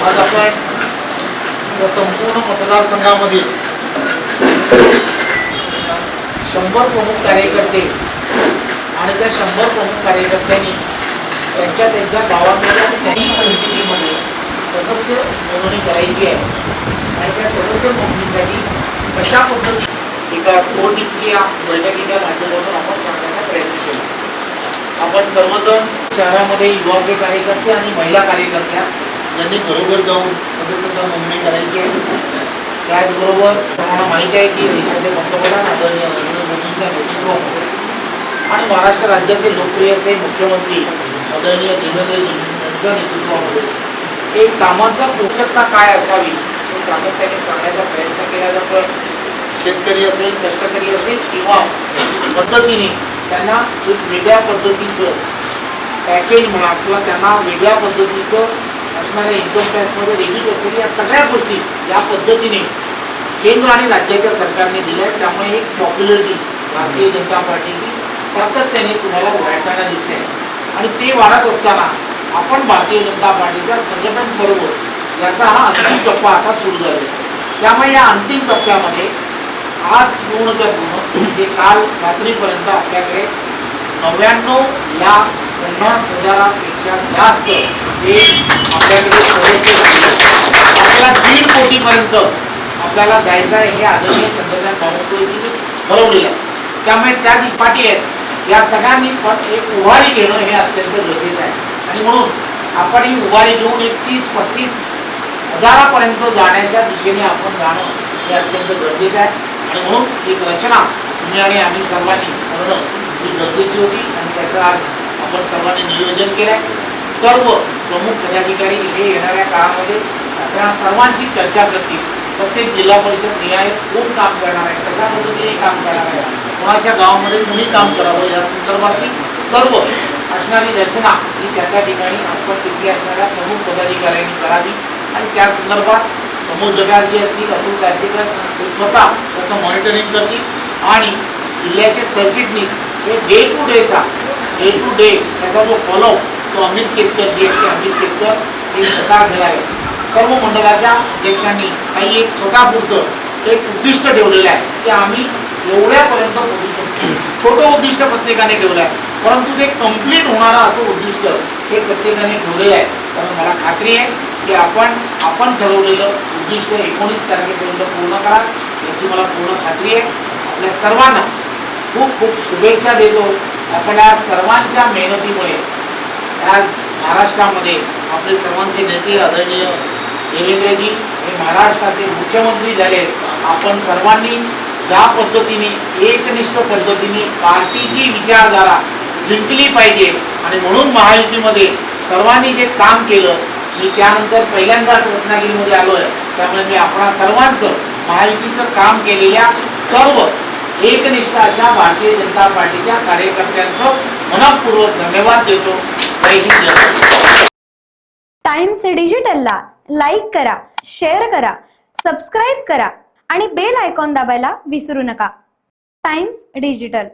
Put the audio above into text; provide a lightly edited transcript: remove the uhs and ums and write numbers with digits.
आज आपण या संपूर्ण मतदारसंघामधील 100 प्रमुख कार्यकर्ते आणि त्या 100 प्रमुख कार्यकर्त्यांनी त्यांच्या गावांमध्ये आणि त्यांनी परिस्थितीमध्ये सदस्य नोंदणी करायची आहे आणि त्या सदस्य नोंदणीसाठी कशा पद्धती एका कोर्टीच्या बैठकीच्या माध्यमातून आपण सांगण्याचा प्रयत्न केला। आपण सर्वजण शहरामध्ये युवाचे कार्यकर्ते आणि महिला कार्यकर्त्या यांनी घरोघर जाऊन सदस्यता नोंदणी करायची आहे। त्याचबरोबर तुम्हाला माहिती आहे की देशाचे पंतप्रधान आदरणीय नरेंद्र मोदींच्या नेतृत्वामध्ये आणि महाराष्ट्र राज्याचे लोकप्रिय असे मुख्यमंत्री आदरणीय देवेंद्रजी यांच्या नेतृत्वामध्ये एक कामाचा पोषकता काय असावी हे सातत्याने सांगण्याचा प्रयत्न केला जातो। शेतकरी असेल, कष्टकरी असेल किंवा पद्धतीने त्यांना एक वेगळ्या पद्धतीचं पॅकेज म्हणा किंवा त्यांना वेगळ्या पद्धतीचं असणाऱ्या इन्कम टॅक्समध्ये रेबिट असेल, या सगळ्या गोष्टी या पद्धतीने केंद्र आणि राज्याच्या सरकारने दिल्या आहेत। त्यामुळे एक पॉप्युलरिटी भारतीय जनता पार्टीची सातत्याने तुम्हाला वाढताना दिसते आणि ते वाढत असताना आपण भारतीय जनता पार्टीचा संघटन पर्व याचा हा अंतिम टप्पा आता सुरू झाला आहे। त्यामुळे या अंतिम टप्प्यामध्ये आज पूर्णच्या पूर्ण म्हणजे काल रात्रीपर्यंत आपल्याकडे 99,50,000पेक्षा जास्त हे आपल्याकडे सदस्य आपल्याला 1.5 कोटीपर्यंत आपल्याला जायचं आहे हे आदरणीय चंद्रकांत बावनकुळेंनी ठरवलेलं आहे। त्यामुळे त्या दिवशी पाठी आहेत या सगळ्यांनी पण एक उभारी घेणं हे अत्यंत गरजेचं आहे आणि म्हणून आपण ही उभारी घेऊन एक 30-35 हजारापर्यंत जाण्याच्या दिशेने आपण जाणं हे अत्यंत गरजेचं आहे आणि म्हणून एक रचना तुम्ही आणि आम्ही सर्वांनी करणं ही गरजेची होती आणि त्याचं आज आपण सर्वांनी नियोजन केलं आहे। सर्व प्रमुख पदाधिकारी हे येणाऱ्या काळामध्ये आपल्या सर्वांची चर्चा करतील। प्रत्येक जिल्हा परिषद निहाय कोण काम करणार आहे, कशा पद्धतीने काम करणार आहे, कोणाच्या गावामध्ये कुणी काम करावं या संदर्भातली सर्व असणारी रचना ही त्या ठिकाणी आपण तिथे असणाऱ्या प्रमुख पदाधिकाऱ्यांनी करावी आणि त्या संदर्भात प्रमोद जगाजी असतील, अतुल काशीकर हे स्वतः त्याचं मॉनिटरिंग करतील आणि जिल्ह्याचे सरचिटणीस हे डे टू डे त्याचा जो फॉलोअप तो अमित केतकर जे आहेत ते अमित केतकर हे स्वतः घेणार आहे। सर्व मंडळाच्या अध्यक्षांनी काही एक स्वतःपुरतं एक उद्दिष्ट ठेवलेलं आहे की आम्ही एवढ्यापर्यंत पोहोचू शकतो। छोटं उद्दिष्ट प्रत्येकाने ठेवलं आहे परंतु ते कंप्लीट होणारं असं उद्दिष्ट हे प्रत्येकाने ठेवलेलं आहे। कारण मला खात्री आहे की आपण ठरवलेलं उद्दिष्ट 19 तारखेपर्यंत पूर्ण करा याची मला पूर्ण खात्री आहे। आपल्या सर्वांना खूप खूप शुभेच्छा देतो। आपल्या सर्वांच्या मेहनतीमुळे आज महाराष्ट्रामध्ये आपले सर्वांचे नेते आदरणीय देवेंद्रजी हे महाराष्ट्राचे मुख्यमंत्री झाले। आपण सर्वांनी ज्या पद्धतीने एकनिष्ठ पद्धतीने पार्टीची विचारधारा जिंकली पाहिजे आणि म्हणून महायुतीमध्ये सर्वांनी जे काम केलं, मी त्यानंतर पहिल्यांदाच रत्नागिरीमध्ये आलो आहे त्यामुळे मी आपणा सर्वांचं महायुतीचं काम केलेल्या सर्व एकनिष्ठ अशा भारतीय जनता पार्टीच्या कार्यकर्त्यांचं मनपूर्वक धन्यवाद देतो। जय हिंद। टाइम्स डिजिटलला लाईक करा, शेअर करा, सबस्क्राईब करा आणि बेल आयकॉन दाबायला विसरू नका। Times digital.